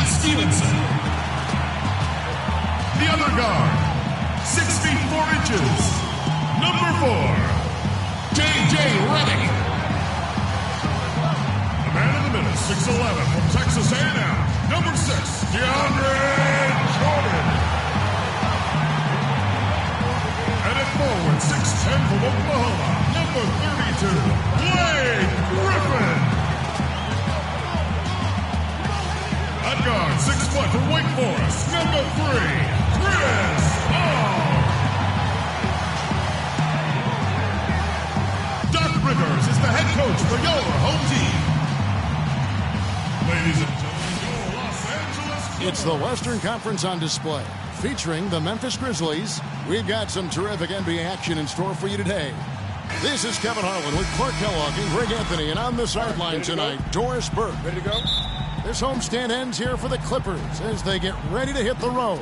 Stevenson. The other guard, 6 feet 4 inches, number 4, J.J. Redick. The man in the middle, 6'11", from Texas A&M, number 6, DeAndre Jordan. And at forward, 6'10", from Oklahoma, number 32, Blake Griffin. At guard, 6 foot from Wake Forest, number 3, Chris Paul. Doc Rivers is the head coach for your home team. Ladies and gentlemen, your Los Angeles. It's the Western Conference on display, featuring the Memphis Grizzlies. We've got some terrific NBA action in store for you today. This is Kevin Harlan with Clark Kellogg and Greg Anthony, and on the sideline tonight, Doris Burke. Ready to go? This homestand ends here for the Clippers as they get ready to hit the road.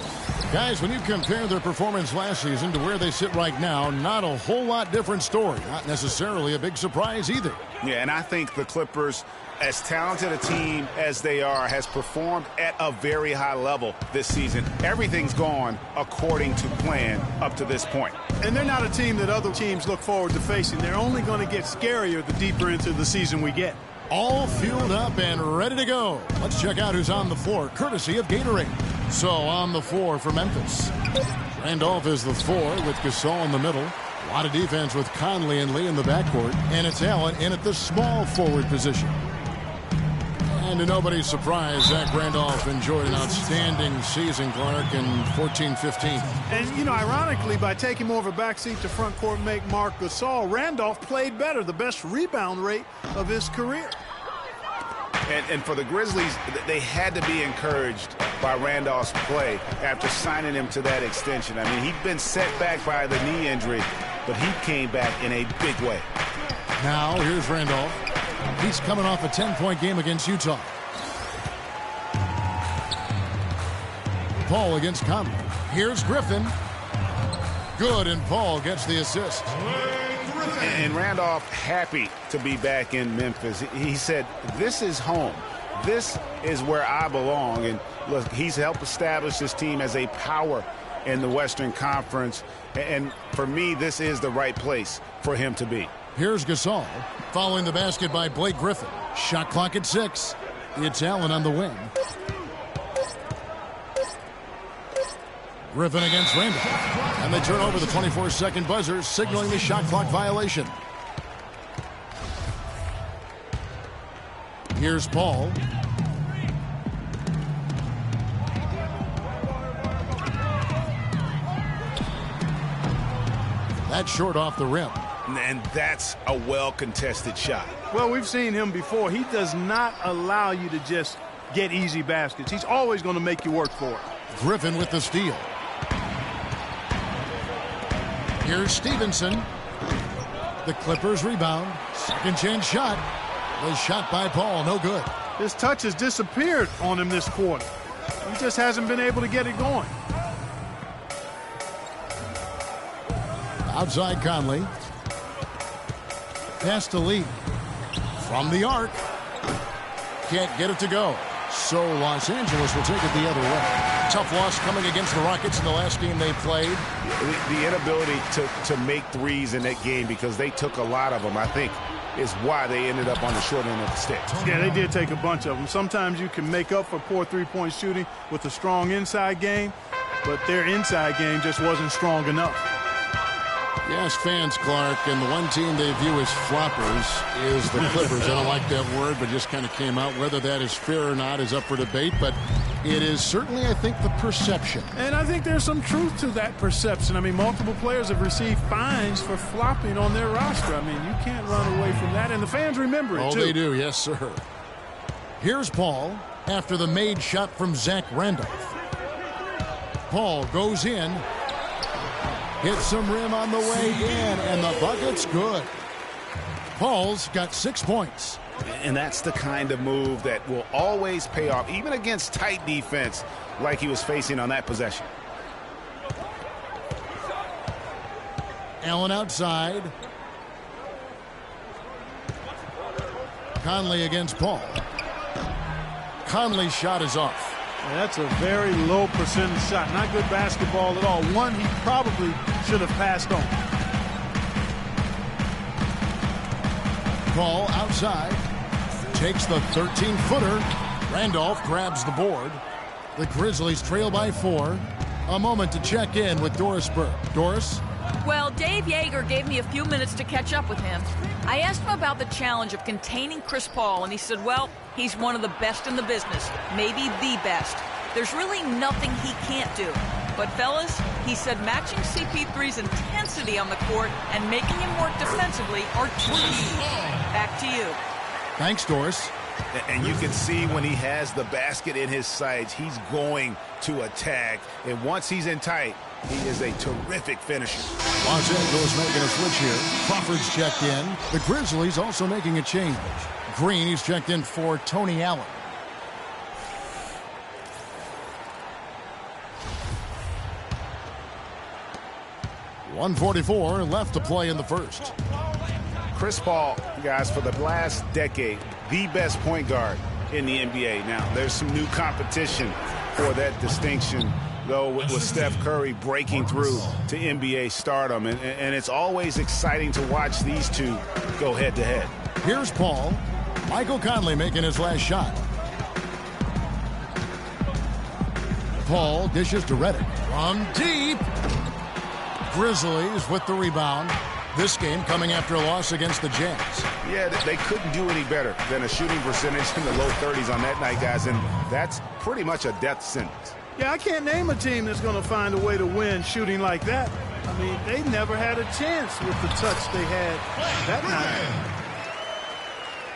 Guys, when you compare their performance last season to where they sit right now, not a whole lot different story. Not necessarily a big surprise either. Yeah, and I think the Clippers, as talented a team as they are, has performed at a very high level this season. Everything's gone according to plan up to this point. And they're not a team that other teams look forward to facing. They're only going to get scarier the deeper into the season we get. All fueled up and ready to go. Let's check out who's on the floor, courtesy of Gatorade. So on the floor for Memphis, Randolph is the 4 with Gasol in the middle. A lot of defense with Conley and Lee in the backcourt. And it's Allen in at the small forward position. And to nobody's surprise, Zach Randolph enjoyed an outstanding season, Clark, in 14-15. And, you know, ironically, by taking more of a backseat to front court make Marc Gasol, Randolph played better, the best rebound rate of his career. And for the Grizzlies, they had to be encouraged by Randolph's play after signing him to that extension. I mean, he'd been set back by the knee injury, but he came back in a big way. Now, here's Randolph. He's coming off a 10-point game against Utah. Paul against Conley. Here's Griffin. Good, and Paul gets the assist. And Randolph happy to be back in Memphis. He said, this is home. This is where I belong. And look, he's helped establish this team as a power in the Western Conference. And for me, this is the right place for him to be. Here's Gasol, following the basket by Blake Griffin. Shot clock at 6. It's Allen on the wing. Griffin against Randolph. And they turn over the 24-second buzzer, signaling the shot clock violation. Here's Paul. That's short off the rim. And that's a well-contested shot. Well, we've seen him before. He does not allow you to just get easy baskets. He's always going to make you work for it. Griffin with the steal. Here's Stevenson. The Clippers rebound. Second chance shot. The shot by Paul, no good. His touch has disappeared on him this quarter. He just hasn't been able to get it going. Outside Conley. Pass to Lee. From the arc. Can't get it to go. So Los Angeles will take it the other way. Tough loss coming against the Rockets in the last game they played. The inability to make threes in that game, because they took a lot of them, I think, is why they ended up on the short end of the stick. Yeah, they did take a bunch of them. Sometimes you can make up for poor three-point shooting with a strong inside game, but their inside game just wasn't strong enough. Yes, fans, Clark, and the one team they view as floppers is the Clippers. I don't like that word, but just kind of came out. Whether that is fair or not is up for debate, but it is certainly, I think, the perception. And I think there's some truth to that perception. I mean, multiple players have received fines for flopping on their roster. I mean, you can't run away from that, and the fans remember it, too. Oh, they do, yes, sir. Here's Paul after the made shot from Zach Randolph. Paul goes in. Hits some rim on the way in, and the bucket's good. Paul's got 6 points. And that's the kind of move that will always pay off, even against tight defense like he was facing on that possession. Allen outside. Conley against Paul. Conley's shot is off. That's a very low percentage shot. Not good basketball at all. One he probably should have passed on. Ball outside. Takes the 13-footer. Randolph grabs the board. The Grizzlies trail by 4. A moment to check in with Doris Burke. Doris? Well, Dave Yeager gave me a few minutes to catch up with him. I asked him about the challenge of containing Chris Paul, and he said, well, he's one of the best in the business, maybe the best. There's really nothing he can't do. But, fellas, he said matching CP3's intensity on the court and making him work defensively are key. Back to you. Thanks, Doris. And you can see when he has the basket in his sights, he's going to attack. And once he's in tight, he is a terrific finisher. Los Angeles making a switch here. Crawford's checked in. The Grizzlies also making a change. Green, he's checked in for Tony Allen. .144 left to play in the first. Chris Paul, guys, for the last decade, the best point guard in the NBA. Now, there's some new competition for that distinction, though, with Steph Curry breaking through to NBA stardom. And it's always exciting to watch these two go head-to-head. Here's Paul. Michael Conley making his last shot. Paul dishes to Reddick. From deep. Grizzlies with the rebound. This game coming after a loss against the Jazz. Yeah, they couldn't do any better than a shooting percentage in the low 30s on that night, guys, and that's pretty much a death sentence. Yeah, I can't name a team that's going to find a way to win shooting like that. I mean, they never had a chance with the touch they had that night.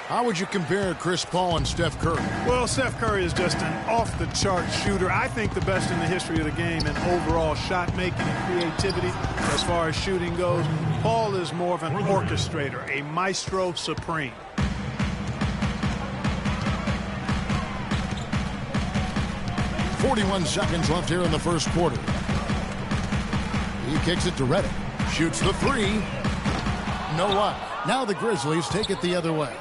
How would you compare Chris Paul and Steph Curry? Well, Steph Curry is just an off-the-chart shooter. I think the best in the history of the game in overall shot making and creativity as far as shooting goes. Paul is more of an orchestrator, a maestro supreme. .41 seconds left here in the first quarter. He kicks it to Reddick. Shoots the three. No luck. Now the Grizzlies take it the other way.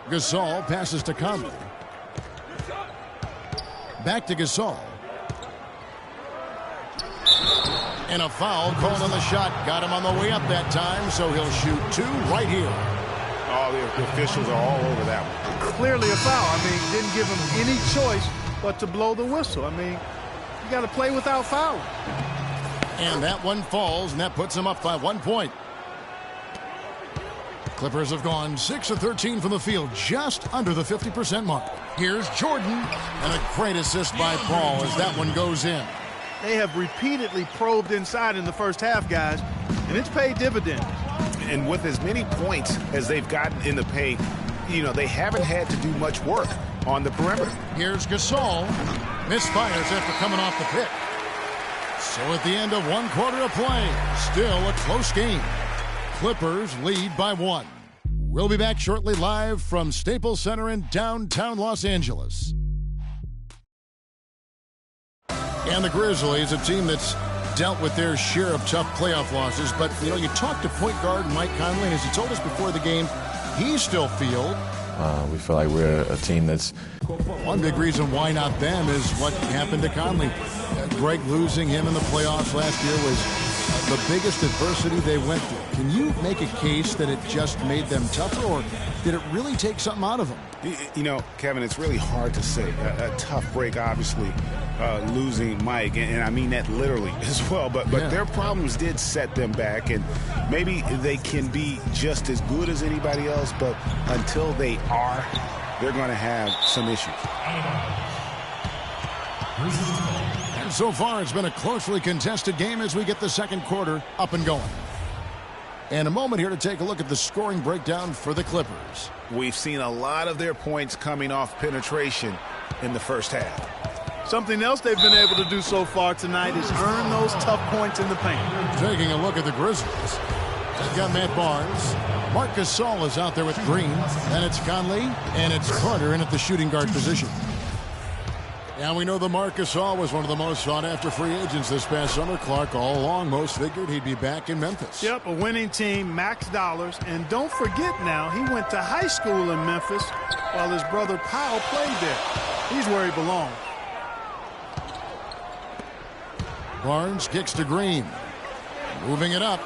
Gasol passes to Conley. Back to Gasol. And a foul called on the shot. Got him on the way up that time, so he'll shoot 2 right here. Oh, the officials are all over that one. Clearly a foul. I mean, didn't give him any choice but to blow the whistle. I mean, you got to play without fouling. And that one falls, and that puts him up by 1 point. Clippers have gone 6 of 13 from the field, just under the 50% mark. Here's Jordan, and a great assist by Paul as that one goes in. They have repeatedly probed inside in the first half, guys, and it's paid dividends. And with as many points as they've gotten in the paint, you know, they haven't had to do much work on the perimeter. Here's Gasol. Misfires after coming off the pick. So at the end of 1 quarter of play, still a close game. Clippers lead by 1. We'll be back shortly live from Staples Center in downtown Los Angeles. And the Grizzlies, a team that's dealt with their share of tough playoff losses. But, you know, you talked to point guard Mike Conley, and as he told us before the game, he still feels. We feel like we're a team that's... One big reason why not them is what happened to Conley. Greg losing him in the playoffs last year was the biggest adversity they went through. Can you make a case that it just made them tougher, or did it really take something out of them? You know, Kevin, it's really hard to say. A tough break, obviously, losing Mike, and I mean that literally as well. But their problems did set them back, and maybe they can be just as good as anybody else, but until they are, they're going to have some issues. And so far, it's been a closely contested game as we get the second quarter up and going. And a moment here to take a look at the scoring breakdown for the Clippers. We've seen a lot of their points coming off penetration in the first half. Something else they've been able to do so far tonight is earn those tough points in the paint. Taking a look at the Grizzlies. They've got Matt Barnes. Marc Gasol is out there with Green. Then it's Conley, and it's Carter in at the shooting guard position. And we know the Marcus Gasol was one of the most sought-after free agents this past summer. Clark, all along, most figured he'd be back in Memphis. Yep, a winning team, max dollars. And don't forget now, he went to high school in Memphis while his brother Powell played there. He's where he belongs. Barnes kicks to Green. Moving it up.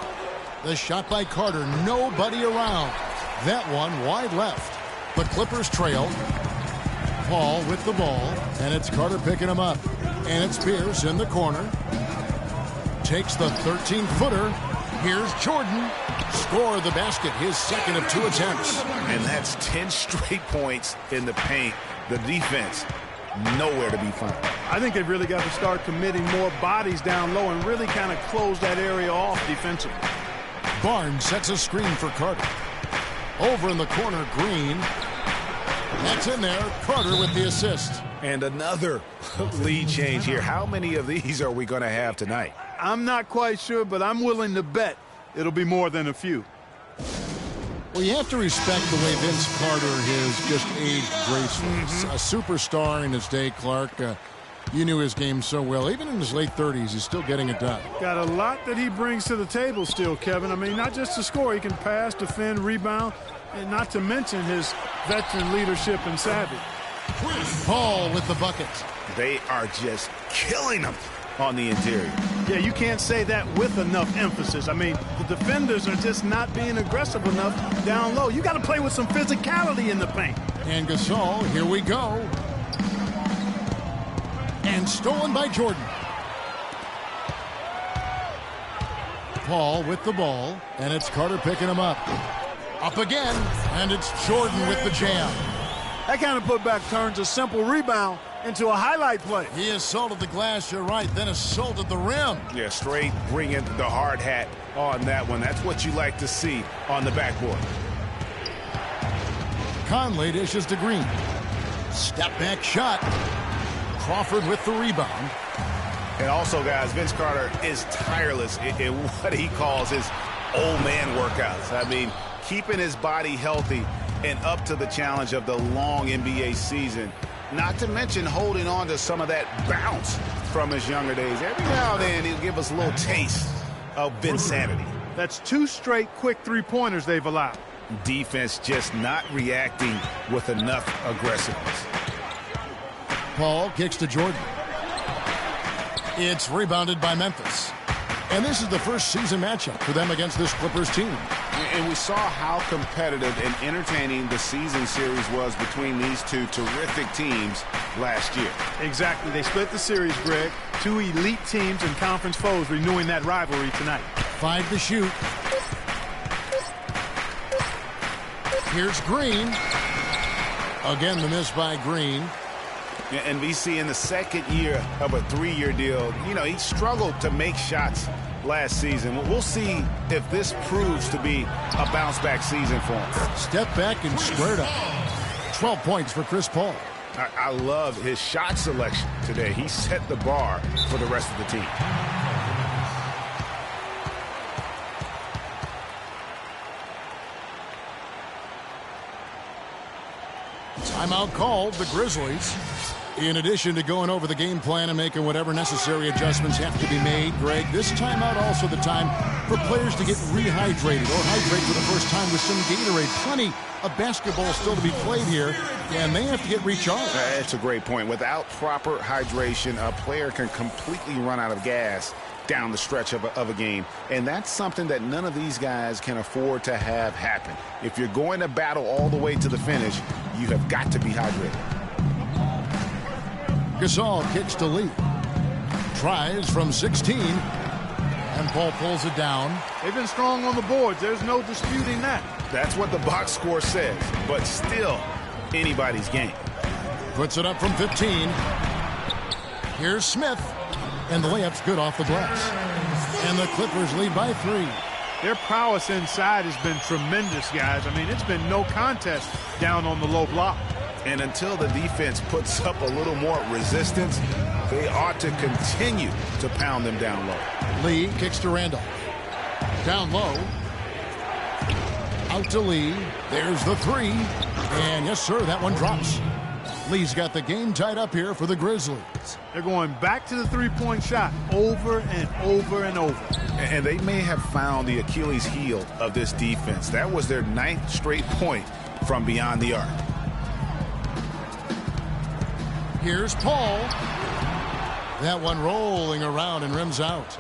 The shot by Carter. Nobody around. That one wide left. The Clippers trail. Paul with the ball, and it's Carter picking him up. And it's Pierce in the corner. Takes the 13-footer. Here's Jordan. Score the basket, his second of 2 attempts. And that's 10 straight points in the paint. The defense, nowhere to be found. I think they've really got to start committing more bodies down low and really kind of close that area off defensively. Barnes sets a screen for Carter. Over in the corner, Green. That's in there. Carter with the assist. And another lead change here. How many of these are we going to have tonight? I'm not quite sure, but I'm willing to bet it'll be more than a few. Well, you have to respect the way Vince Carter has just aged gracefully. A superstar in his day, Clark. You knew his game so well. Even in his late 30s, he's still getting it done. Got a lot that he brings to the table still, Kevin. I mean, not just to score. He can pass, defend, rebound, and not to mention his veteran leadership and savvy. Paul with the bucket. They are just killing them on the interior. Yeah, you can't say that with enough emphasis. I mean, the defenders are just not being aggressive enough down low. You got to play with some physicality in the paint. And Gasol, here we go. And stolen by Jordan. Paul with the ball, and it's Carter picking him up. Up again, and it's Jordan with the jam. That kind of putback turns a simple rebound into a highlight play. He assaulted the glass, you're right, then assaulted the rim. Yeah, straight bringing the hard hat on that one. That's what you like to see on the backboard. Conley dishes to Green. Step back shot. Crawford with the rebound. And also, guys, Vince Carter is tireless in what he calls his old man workouts. I mean, keeping his body healthy and up to the challenge of the long NBA season. Not to mention holding on to some of that bounce from his younger days. Every now and then he'll give us a little taste of Vinsanity. That's 2 straight quick three-pointers they've allowed. Defense just not reacting with enough aggressiveness. Paul kicks to Jordan. It's rebounded by Memphis. And this is the first season matchup for them against this Clippers team. And we saw how competitive and entertaining the season series was between these two terrific teams last year. Exactly. They split the series, Greg. 2 elite teams and conference foes renewing that rivalry tonight. 5 to shoot. Here's Green. Again, the miss by Green. And VC in the second year of a 3-year deal, you know, he struggled to make shots last season. We'll see if this proves to be a bounce-back season for him. Step back and squared up. 12 points for Chris Paul. I love his shot selection today. He set the bar for the rest of the team. Timeout called, the Grizzlies. In addition to going over the game plan and making whatever necessary adjustments have to be made, Greg, this timeout also the time for players to get rehydrated or hydrate for the first time with some Gatorade. Plenty of basketball still to be played here, and they have to get recharged. That's a great point. Without proper hydration, a player can completely run out of gas down the stretch of a game, and that's something that none of these guys can afford to have happen. If you're going to battle all the way to the finish, you have got to be hydrated. Gasol kicks to Lee. Tries from 16. And Paul pulls it down. They've been strong on the boards. There's no disputing that. That's what the box score says, but still anybody's game. Puts it up from 15. Here's Smith. And the layup's good off the glass. And the Clippers lead by 3. Their prowess inside has been tremendous, guys. I mean, it's been no contest down on the low block. And until the defense puts up a little more resistance, they ought to continue to pound them down low. Lee kicks to Randolph. Down low. Out to Lee. There's the 3. And yes, sir, that one drops. Lee's got the game tied up here for the Grizzlies. They're going back to the three-point shot over and over and over. And they may have found the Achilles heel of this defense. That was their 9th straight point from beyond the arc. Here's Paul. That one rolling around and rims out.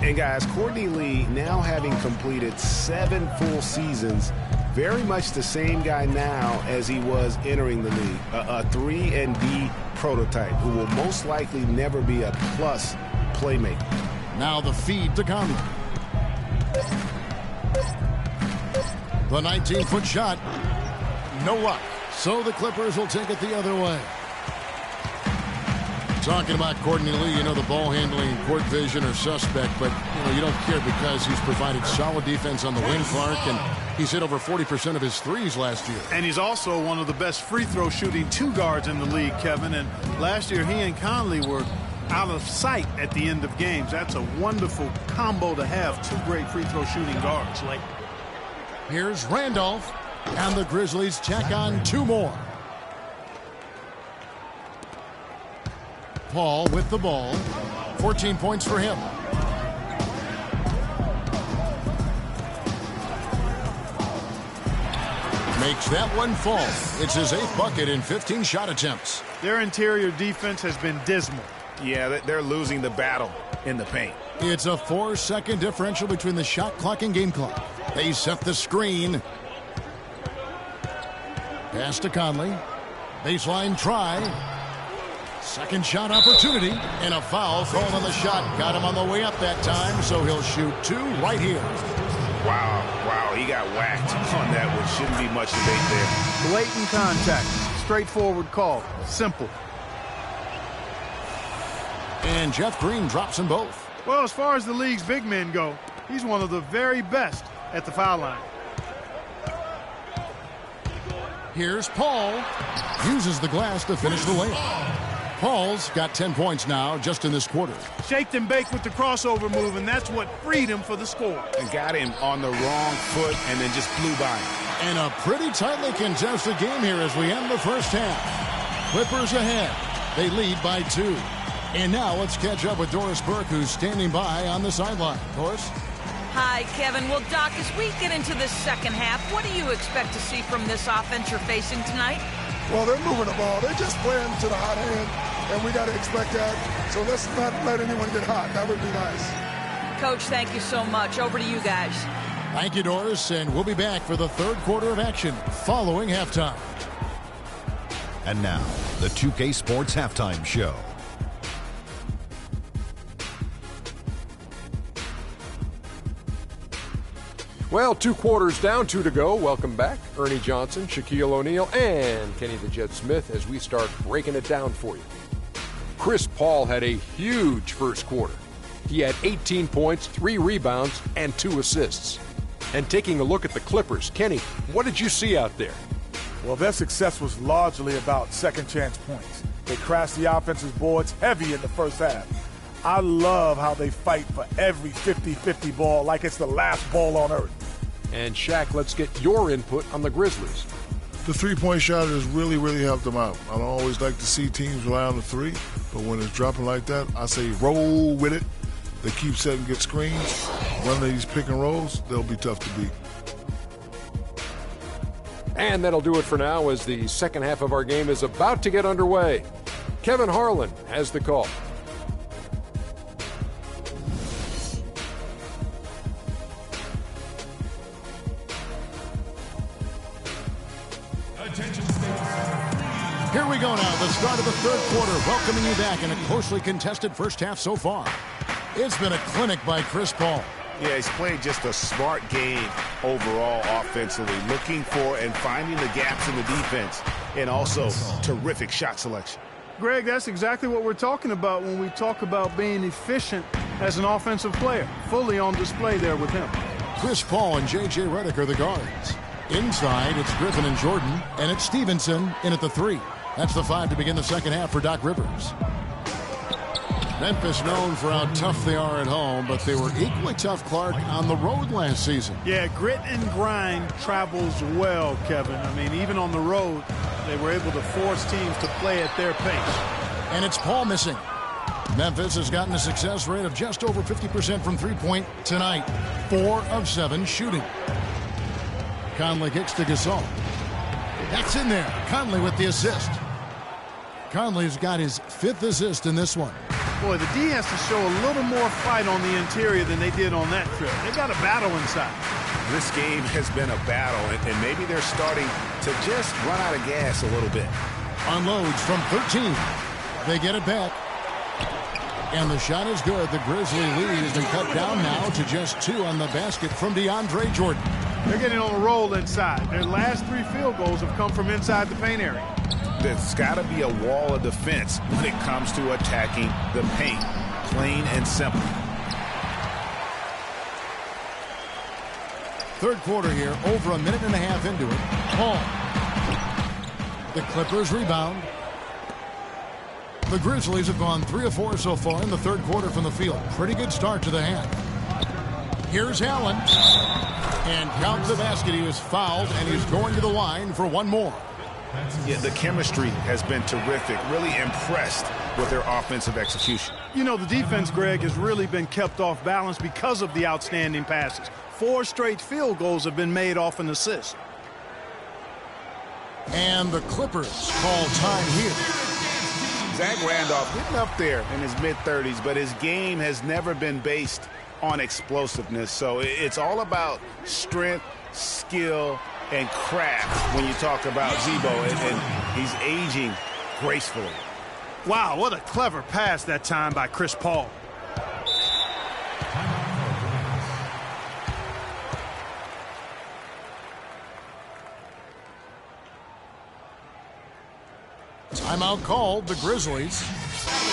And guys, Courtney Lee now having completed 7 full seasons, very much the same guy now as he was entering the league. A 3-and-D prototype who will most likely never be a plus playmaker. Now the feed to Conley. The 19-foot shot. No luck. So the Clippers will take it the other way. Talking about Courtney Lee, you know the ball handling and court vision are suspect, but you don't care because he's provided solid defense on the wing, Clark, and he's hit over 40% of his threes last year. And he's also one of the best free throw shooting 2 guards in the league, Kevin. And last year he and Conley were out of sight at the end of games. That's a wonderful combo to have, 2 great free throw shooting guards. Here's Randolph, and the Grizzlies check on 2 more. Paul with the ball. 14 points for him. Makes that one fall. It's his 8th bucket in 15 shot attempts. Their interior defense has been dismal. Yeah, they're losing the battle in the paint. It's a 4-second differential between the shot clock and game clock. They set the screen. Pass to Conley. Baseline try. Second shot opportunity, and a foul called on the shot. Got him on the way up that time, so he'll shoot 2 right here. Wow, he got whacked on that one. Shouldn't be much debate there. Blatant contact, straightforward call, simple. And Jeff Green drops them both. Well, as far as the league's big men go, he's one of the very best at the foul line. Here's Paul. Uses the glass to finish the layup. Paul's got 10 points now just in this quarter. Shaked and baked with the crossover move, and that's what freed him for the score. And got him on the wrong foot and then just flew by him. And a pretty tightly contested game here as we end the first half. Clippers ahead. They lead by 2. And now let's catch up with Doris Burke, who's standing by on the sideline. Doris? Hi, Kevin. Well, Doc, as we get into the second half, what do you expect to see from this offense you're facing tonight? Well, they're moving the ball. They're just playing to the hot hand, and we got to expect that. So let's not let anyone get hot. That would be nice. Coach, thank you so much. Over to you guys. Thank you, Doris, and we'll be back for the third quarter of action following halftime. And now, the 2K Sports Halftime Show. Well, 2 quarters down, 2 to go. Welcome back, Ernie Johnson, Shaquille O'Neal, and Kenny the Jet Smith as we start breaking it down for you. Chris Paul had a huge first quarter. He had 18 points, 3 rebounds, and 2 assists. And taking a look at the Clippers, Kenny, what did you see out there? Well, their success was largely about second chance points. They crashed the offensive boards heavy in the first half. I love how they fight for every 50-50 ball like it's the last ball on earth. And Shaq, let's get your input on the Grizzlies. The three-point shot has really helped them out. I don't always like to see teams rely on the three, but when it's dropping like that, I say roll with it. They keep setting good screens. One of these pick and rolls, they'll be tough to beat. And that'll do it for now as the second half of our game is about to get underway. Kevin Harlan has the call. Here we go now, the start of the third quarter, welcoming you back in a closely contested first half so far. It's been a clinic by Chris Paul. Yeah, he's played just a smart game overall offensively, looking for and finding the gaps in the defense, and also terrific shot selection. Greg, that's exactly what we're talking about when we talk about being efficient as an offensive player. Fully on display there with him. Chris Paul and J.J. Redick are the guards. Inside, it's Griffin and Jordan, and it's Stevenson in at the 3. That's the 5 to begin the second half for Doc Rivers. Memphis known for how tough they are at home, but they were equally tough, Clark, on the road last season. Yeah, grit and grind travels well, Kevin. I mean, even on the road, They were able to force teams to play at their pace. And it's Paul missing. Memphis has gotten a success rate of just over 50% from three-point tonight. 4 of 7 shooting. Conley kicks to Gasol. That's in there. Conley with the assist. Conley's got his 5th assist in this one. Boy, the D has to show a little more fight on the interior than they did on that trip. They got a battle inside. This game has been a battle, and maybe they're starting to just run out of gas a little bit. Unloads from 13. They get it back. And the shot is good. The Grizzly lead has been cut down now to just 2 on the basket from DeAndre Jordan. They're getting on a roll inside. Their last 3 field goals have come from inside the paint area. There's got to be a wall of defense when it comes to attacking the paint. Plain and simple. Third quarter here, over a minute and a half into it. Paul. The Clippers rebound. The Grizzlies have gone 3 of 4 so far in the third quarter from the field. Pretty good start to the half. Here's Allen. And count the basket. He was fouled, and he's going to the line for one more. Yeah, the chemistry has been terrific. Really impressed with their offensive execution. You know, the defense, Greg, has really been kept off balance because of the outstanding passes. 4 straight field goals have been made off an assist. And the Clippers call time here. Zach Randolph getting up there in his mid-30s, but his game has never been based on explosiveness. So it's all about strength, skill, and craft when you talk about Zebo, and he's aging gracefully. Wow, what a clever pass that time by Chris Paul. Timeout called, the Grizzlies.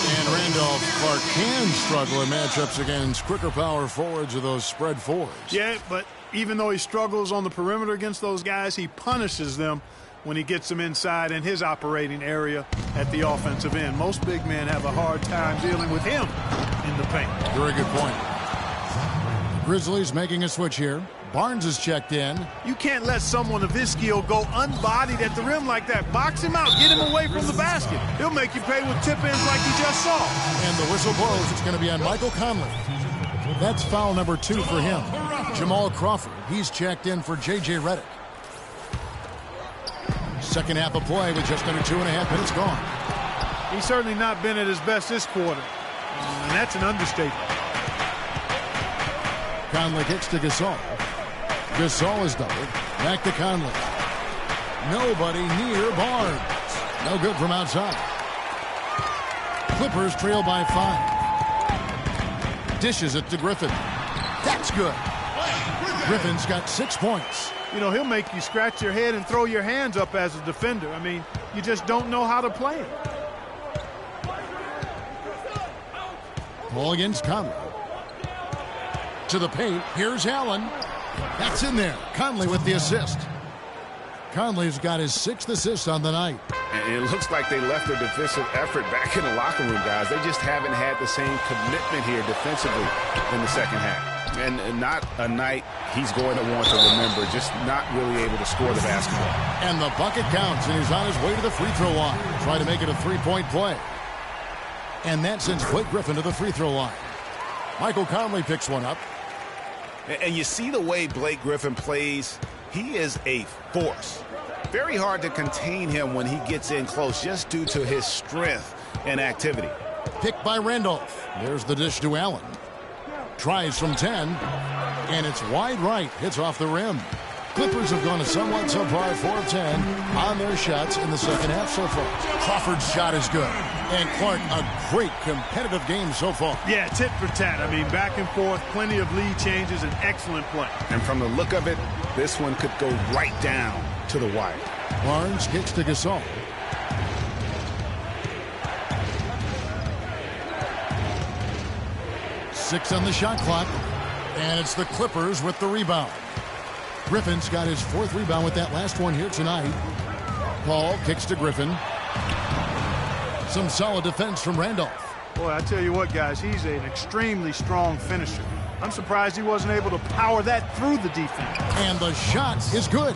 And Randolph Clark can struggle in matchups against quicker power forwards of those spread fours. Yeah, but even though he struggles on the perimeter against those guys, he punishes them when he gets them inside in his operating area at the offensive end. Most big men have a hard time dealing with him in the paint. Very good point. Grizzlies making a switch here. Barnes is checked in. You can't let someone of his skill go unbodied at the rim like that. Box him out. Get him away from the basket. He'll make you pay with tip-ins like you just saw. And the whistle blows. It's going to be on Michael Conley. That's foul number 2 for him. Jamal Crawford, he's checked in for J.J. Redick. Second half of play with just under 2.5 minutes gone. He's certainly not been at his best this quarter. And that's an understatement. Conley kicks to Gasol. Gasol is doubled. Back to Conley. Nobody near Barnes. No good from outside. Clippers trail by 5. Dishes it to Griffin. That's good. Griffin's got 6 points. You know, he'll make you scratch your head and throw your hands up as a defender. I mean, you just don't know how to play him. Ball against Conley. To the paint. Here's Allen. That's in there. Conley with the assist. Conley's got his 6th assist on the night. And it looks like they left their defensive effort back in the locker room, guys. They just haven't had the same commitment here defensively in the second half. And not a night he's going to want to remember, just not really able to score the basketball. And the bucket counts, and he's on his way to the free throw line. Try to make it a 3-point play. And that sends Blake Griffin to the free throw line. Michael Conley picks one up. And you see the way Blake Griffin plays. He is a force. Very hard to contain him when he gets in close just due to his strength and activity. Picked by Randolph. There's the dish to Allen. Tries from 10. And it's wide right. Hits off the rim. Clippers have gone a somewhat subpar 4 of 10 on their shots in the second half so far. Crawford's shot is good. And Clark, a great competitive game so far. Yeah, tit for tat. I mean, back and forth, plenty of lead changes, and excellent play. And from the look of it, this one could go right down to the wire. Barnes kicks to Gasol. Six on the shot clock. And it's the Clippers with the rebound. Griffin's got his 4th rebound with that last one here tonight. Paul kicks to Griffin. Some solid defense from Randolph. Boy, I tell you what, guys, he's an extremely strong finisher. I'm surprised he wasn't able to power that through the defense. And the shot is good.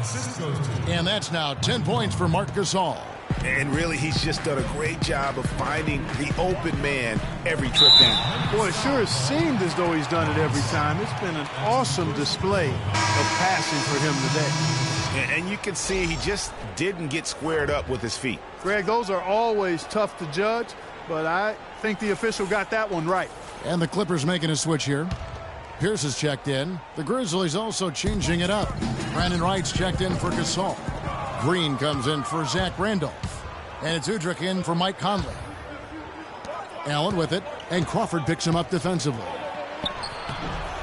Assist goes to. And that's now 10 points for Marc Gasol. And really, he's just done a great job of finding the open man every trip down. Boy, it sure has seemed as though he's done it every time. It's been an awesome display of passing for him today. And you can see he just didn't get squared up with his feet. Greg, those are always tough to judge, but I think the official got that one right. And the Clippers making a switch here. Pierce is checked in. The Grizzlies also changing it up. Brandon Wright's checked in for Gasol. Green comes in for Zach Randolph. And it's Udrich in for Mike Conley. Allen with it, and Crawford picks him up defensively.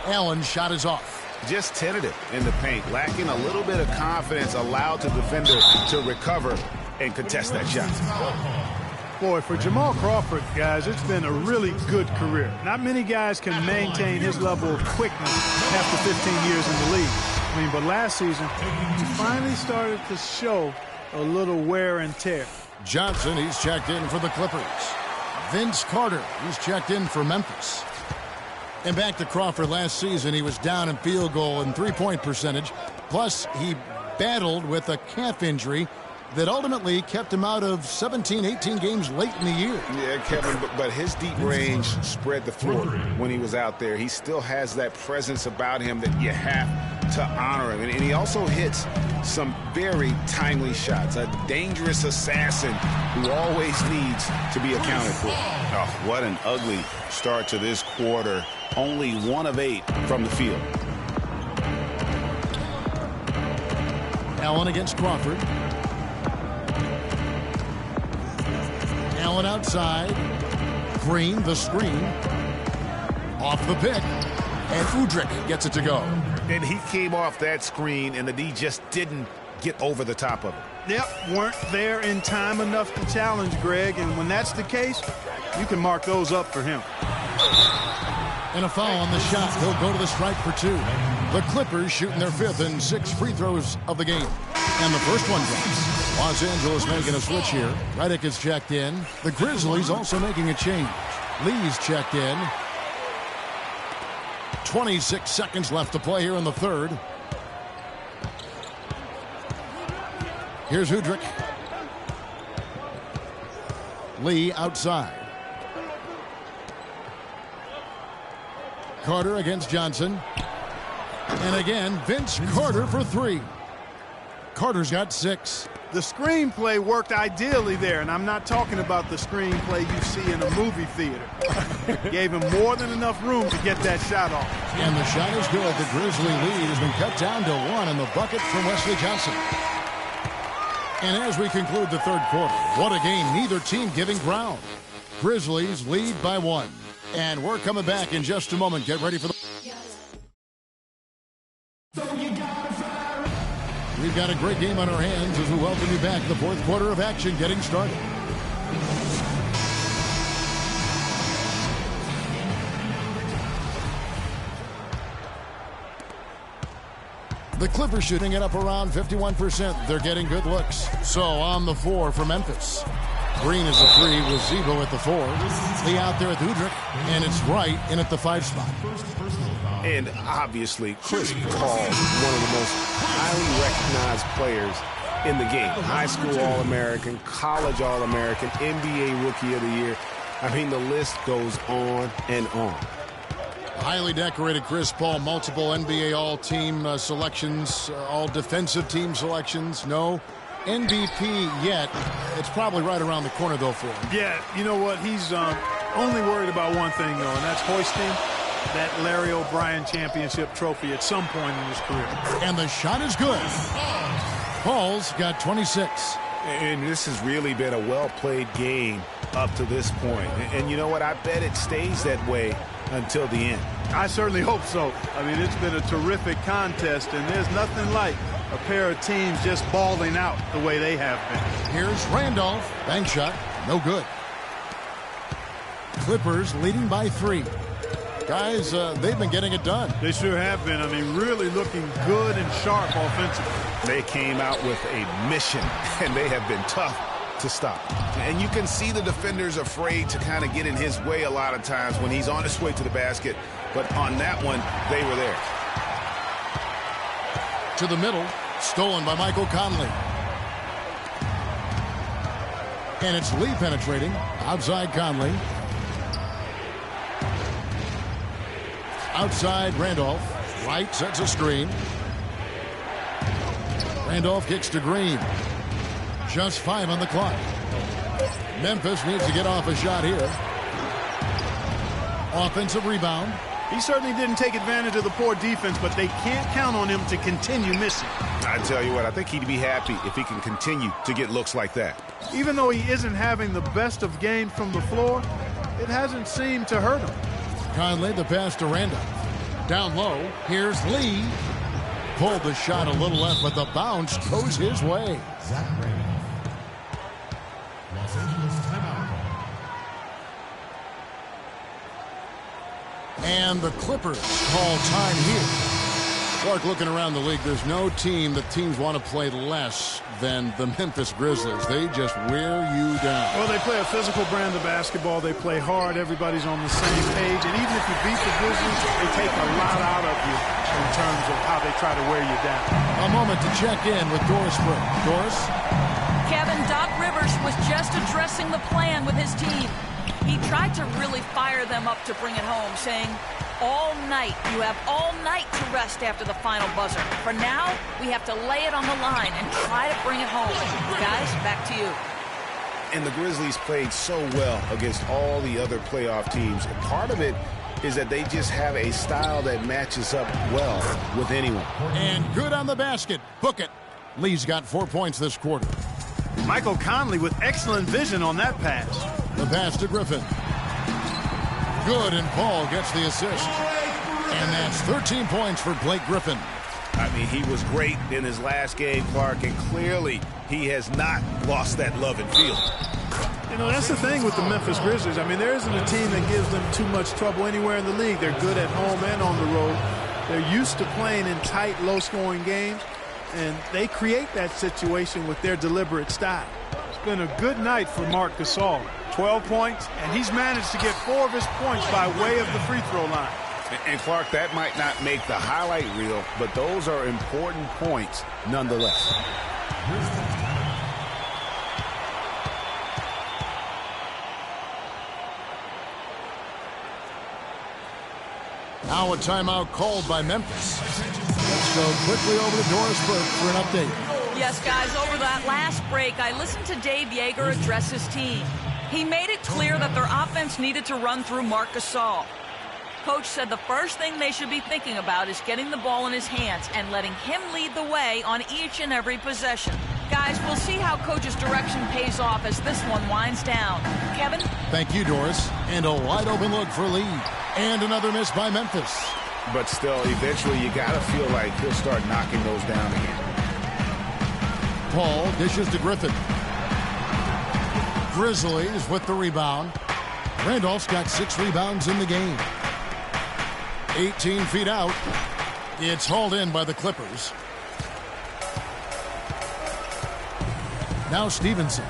Allen's shot is off. Just tentative in the paint, lacking a little bit of confidence, allowed the defender to recover and contest that shot. Boy, for Jamal Crawford, guys, it's been a really good career. Not many guys can maintain his level of quickness after 15 years in the league. But last season, he finally started to show a little wear and tear. Johnson, he's checked in for the Clippers. Vince Carter, he's checked in for Memphis. And back to Crawford last season, he was down in field goal and three-point percentage. Plus, he battled with a calf injury that ultimately kept him out of 17, 18 games late in the year. Yeah, Kevin, but his deep range spread the floor when he was out there. He still has that presence about him that you have to honor him. And he also hits some very timely shots. A dangerous assassin who always needs to be accounted for. Oh, what an ugly start to this quarter. Only 1 of 8 from the field. Allen against Crawford. Allen outside. Green, the screen. Off the pick. And Udrich gets it to go. And he came off that screen, and the D just didn't get over the top of it. Yep, weren't there in time enough to challenge Greg. And when that's the case, you can mark those up for him. And a foul on the shot. He'll go to the strike for 2. The Clippers shooting their 5th and 6th free throws of the game. And the first one drops. Los Angeles making a switch here. Redick is checked in. The Grizzlies also making a change. Lee's checked in. 26 seconds left to play here in the third. Here's Udrich. Lee outside. Carter against Johnson. And again, Vince Carter for 3. Carter's got 6. The screenplay worked ideally there, and I'm not talking about the screenplay you see in a movie theater. Gave him more than enough room to get that shot off. And the shot is good. The Grizzly lead has been cut down to 1 in the bucket from Wesley Johnson. And as we conclude the third quarter, what a game, neither team giving ground. Grizzlies lead by 1. And we're coming back in just a moment. Get ready for the... We've got a great game on our hands as we welcome you back to the fourth quarter of action getting started. The Clippers shooting it up around 51%. They're getting good looks. So on the 4 for Memphis. Green is a 3 with Zebo at the 4. Lee out there with Udrich. And it's Wright in at the 5 spot. And obviously, Chris Paul, one of the most highly recognized players in the game. High school All-American, college All-American, NBA Rookie of the Year. I mean, the list goes on and on. Highly decorated Chris Paul, multiple NBA All-Team selections, All-Defensive Team selections. No MVP yet. It's probably right around the corner, though, for him. Yeah, you know what? He's only worried about one thing, though, and that's hoisting that Larry O'Brien championship trophy at some point in his career. And the shot is good. Paul's got 26. And this has really been a well-played game up to this point. And you know what? I bet it stays that way until the end. I certainly hope so. I mean, it's been a terrific contest, and there's nothing like a pair of teams just balling out the way they have been. Here's Randolph. Bank shot. No good. Clippers leading by 3. Guys, they've been getting it done. They sure have been. I mean, really looking good and sharp offensively. They came out with a mission, and they have been tough to stop. And you can see the defenders afraid to kind of get in his way a lot of times when he's on his way to the basket. But on that one, they were there. To the middle. Stolen by Michael Conley. And it's Lee penetrating. Outside Conley. Outside Randolph. Wright sets a screen. Randolph kicks to Green. Just 5 on the clock. Memphis needs to get off a shot here. Offensive rebound. He certainly didn't take advantage of the poor defense, but they can't count on him to continue missing. I tell you what, I think he'd be happy if he can continue to get looks like that. Even though he isn't having the best of games from the floor, it hasn't seemed to hurt him. Conley, the pass to Randolph. Down low, here's Lee. Pulled the shot a little left, but the bounce goes his way. Los Angeles timeout. And the Clippers call time here. Clark, looking around the league, there's no team that teams want to play less than the Memphis Grizzlies. They just wear you down. Well, they play a physical brand of basketball. They play hard. Everybody's on the same page. And even if you beat the Grizzlies, they take a lot out of you in terms of how they try to wear you down. A moment to check in with Doris Brick. Doris? Kevin, Doc Rivers was just addressing the plan with his team. He tried to really fire them up to bring it home, saying, all night, you have all night to rest after the final buzzer. For now, we have to lay it on the line and try to bring it home. Guys, back to you. And the Grizzlies played so well against all the other playoff teams. And part of it is that they just have a style that matches up well with anyone. And good on the basket. Book it. Lee's got 4 points this quarter. Michael Conley with excellent vision on that pass. The pass to Griffin. Good, and Paul gets the assist. And that's 13 points for Blake Griffin. I mean, he was great in his last game, Clark, and clearly he has not lost that love and feel. You know, that's the thing with the Memphis Grizzlies. I mean, there isn't a team that gives them too much trouble anywhere in the league. They're good at home and on the road. They're used to playing in tight, low-scoring games, and they create that situation with their deliberate style. It's been a good night for Marc Gasol. 12 points, and he's managed to get 4 of his points by way of the free throw line. And Clark, that might not make the highlight reel, but those are important points nonetheless. Now a timeout called by Memphis. Let's go quickly over to Doris Burke for an update. Yes, guys, over that last break, I listened to Dave Yeager address his team. He made it clear that their offense needed to run through Marc Gasol. Coach said the first thing they should be thinking about is getting the ball in his hands and letting him lead the way on each and every possession. Guys, we'll see how Coach's direction pays off as this one winds down. Kevin? Thank you, Doris. And a wide open look for Lee. And another miss by Memphis. But still, eventually you got to feel like he'll start knocking those down again. Paul dishes to Griffin. Grizzlies with the rebound. Randolph's got 6 rebounds in the game. 18 feet out. It's hauled in by the Clippers. Now Stevenson.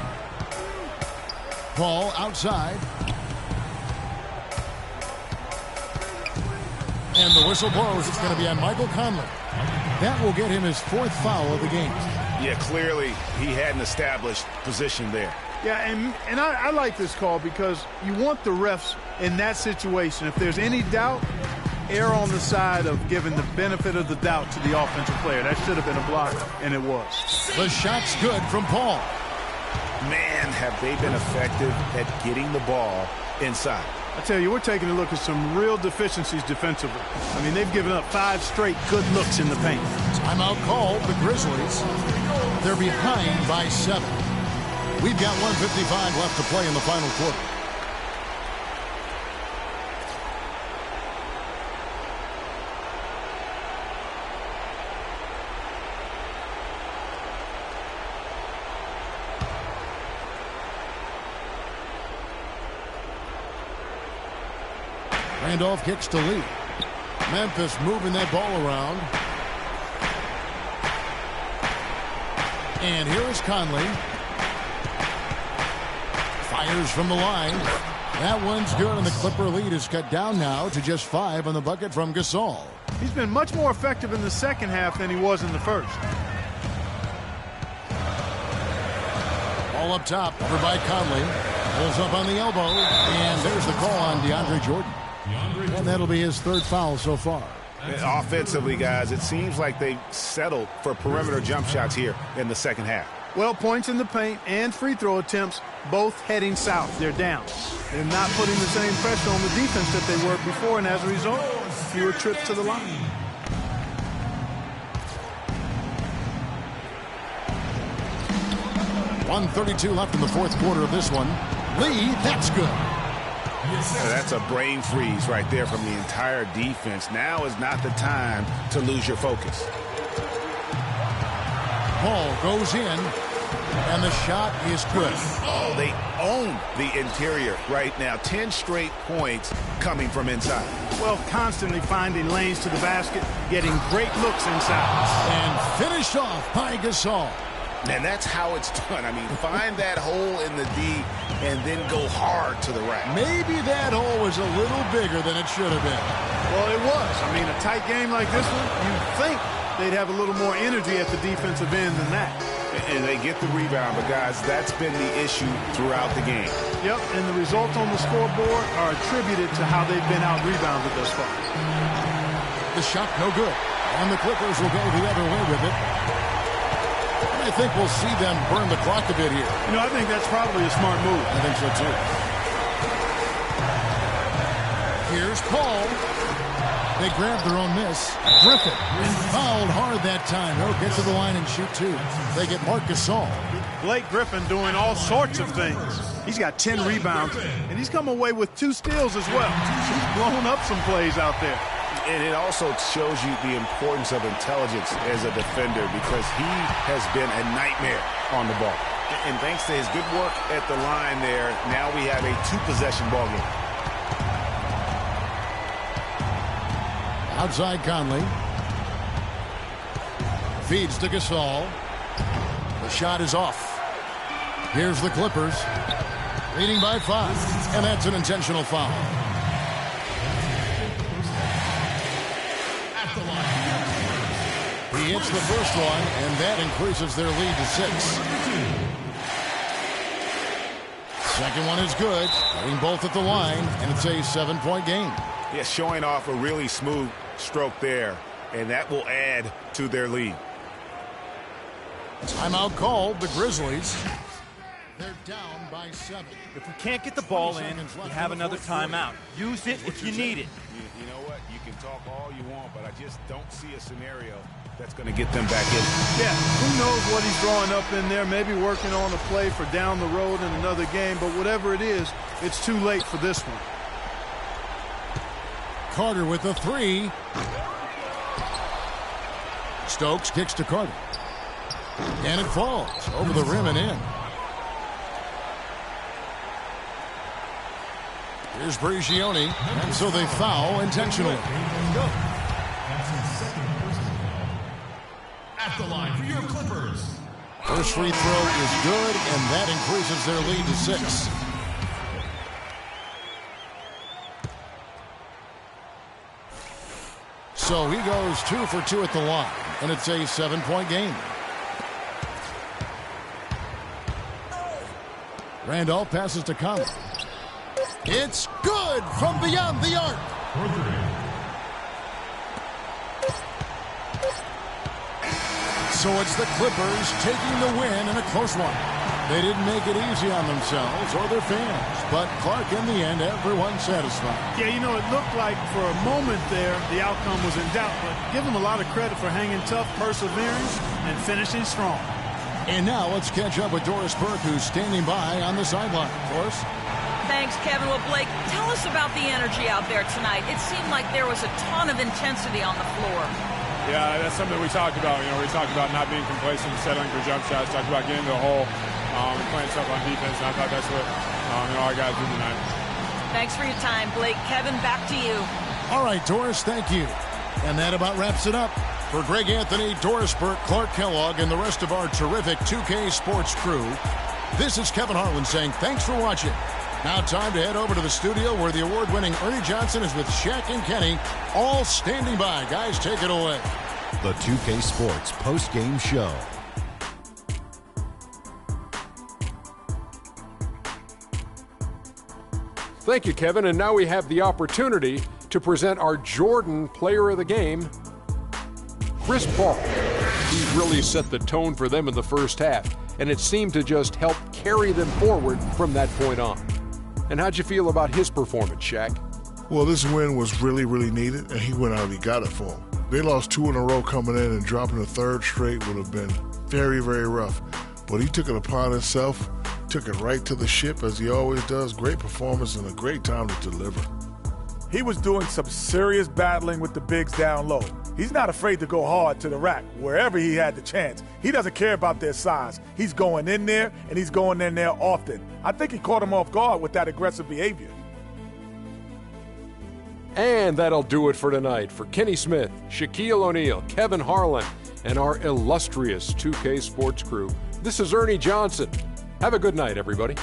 Paul outside. And the whistle blows. It's going to be on Michael Conley. That will get him his 4th foul of the game. Yeah, clearly he had an established position there. Yeah, and I like this call because you want the refs in that situation. If there's any doubt, err on the side of giving the benefit of the doubt to the offensive player. That should have been a block, and it was. The shot's good from Paul. Man, have they been effective at getting the ball inside. I tell you, we're taking a look at some real deficiencies defensively. I mean, they've given up 5 straight good looks in the paint. Timeout called, the Grizzlies. They're behind by 7. We've got 1:55 left to play in the final quarter. Randolph kicks to Lee. Memphis moving that ball around. And here is Conley. Fires from the line. That one's good, and the Clipper lead is cut down now to just 5 on the bucket from Gasol. He's been much more effective in the second half than he was in the first. Ball up top, over by Conley. Pulls up on the elbow, and there's the call on DeAndre Jordan. And that'll be his third foul so far. Offensively, guys, it seems like they settled for perimeter jump shots here in the second half. Well, points in the paint and free throw attempts both heading south. They're down. They're not putting the same pressure on the defense that they were before, and as a result, fewer trips to the line. .132 left in the fourth quarter of this one. Lee, that's good. That's a brain freeze right there from the entire defense. Now is not the time to lose your focus. Ball goes in, and the shot is good. Oh, they own the interior right now. 10 straight points coming from inside. Well, constantly finding lanes to the basket, getting great looks inside. And finished off by Gasol. And that's how it's done. I mean, find that hole in the D and then go hard to the rack. Maybe that hole was a little bigger than it should have been. Well, it was. I mean, a tight game like this one, you'd think they'd have a little more energy at the defensive end than that. And they get the rebound, but guys, that's been the issue throughout the game. Yep, and the results on the scoreboard are attributed to how they've been out-rebounded thus far. The shot no good, and the Clippers will go the other way with it. I think we'll see them burn the clock a bit here. You know, I think that's probably a smart move. I think so, too. Here's Paul. They grabbed their own miss. Griffin fouled hard that time. He'll get to the line and shoot two. They get Marc Gasol. Blake Griffin doing all sorts of things. He's got 10 rebounds, and he's come away with 2 steals as well. He's blown up some plays out there. And it also shows you the importance of intelligence as a defender because he has been a nightmare on the ball. And thanks to his good work at the line there, now we have a 2-possession ball game. Outside Conley. Feeds to Gasol. The shot is off. Here's the Clippers. Leading by 5. And that's an intentional foul. He hits the first one, and that increases their lead to 6. Second one is good. Getting both at the line, and it's a 7-point game. Yeah, showing off a really smooth stroke there, and that will add to their lead. Timeout called, the Grizzlies. They're down by 7. If we can't get the ball in, we have another timeout. Use it if you need it. You know what? You can talk all you want, but I just don't see a scenario that's going to get them back in. Yeah, who knows what he's drawing up in there, maybe working on a play for down the road in another game, but whatever it is, it's too late for this one. Carter with the 3. Stokes kicks to Carter. And it falls over the rim and in. Here's Brigioni, and so they foul intentionally. At the line for your Clippers. First free throw is good, and that increases their lead to 6. So he goes 2 for 2 at the line, and it's a 7-point game. Randolph passes to Conley. It's good from beyond the arc. So it's the Clippers taking the win in a close one. They didn't make it easy on themselves or their fans, but Clark, in the end, everyone's satisfied. Yeah, you know, it looked like for a moment there the outcome was in doubt, but give them a lot of credit for hanging tough, persevering, and finishing strong. And now let's catch up with Doris Burke, who's standing by on the sideline. Doris? Thanks, Kevin. Well, Blake, tell us about the energy out there tonight. It seemed like there was a ton of intensity on the floor. Yeah, that's something we talked about. You know, we talked about not being complacent and settling for jump shots. Talked about getting to the hole and playing stuff on defense, and I thought that's what our guys did tonight. Thanks for your time, Blake. Kevin, back to you. All right, Doris, thank you. And that about wraps it up. For Greg Anthony, Doris Burke, Clark Kellogg, and the rest of our terrific 2K Sports crew, this is Kevin Harlan saying thanks for watching. Now time to head over to the studio where the award-winning Ernie Johnson is with Shaq and Kenny, all standing by. Guys, take it away. The 2K Sports post-game show. Thank you, Kevin. And now we have the opportunity to present our Jordan Player of the Game, Chris Paul. He really set the tone for them in the first half, and it seemed to just help carry them forward from that point on. And how'd you feel about his performance, Shaq? Well, this win was really, really needed, and he went out and he got it for them. They lost 2 in a row coming in, and dropping a third straight would have been very, very rough. But he took it upon himself, took it right to the ship as he always does. Great performance and a great time to deliver. He was doing some serious battling with the bigs down low. He's not afraid to go hard to the rack wherever he had the chance. He doesn't care about their size. He's going in there, and he's going in there often. I think he caught him off guard with that aggressive behavior. And that'll do it for tonight. For Kenny Smith, Shaquille O'Neal, Kevin Harlan, and our illustrious 2K Sports crew, this is Ernie Johnson. Have a good night, everybody.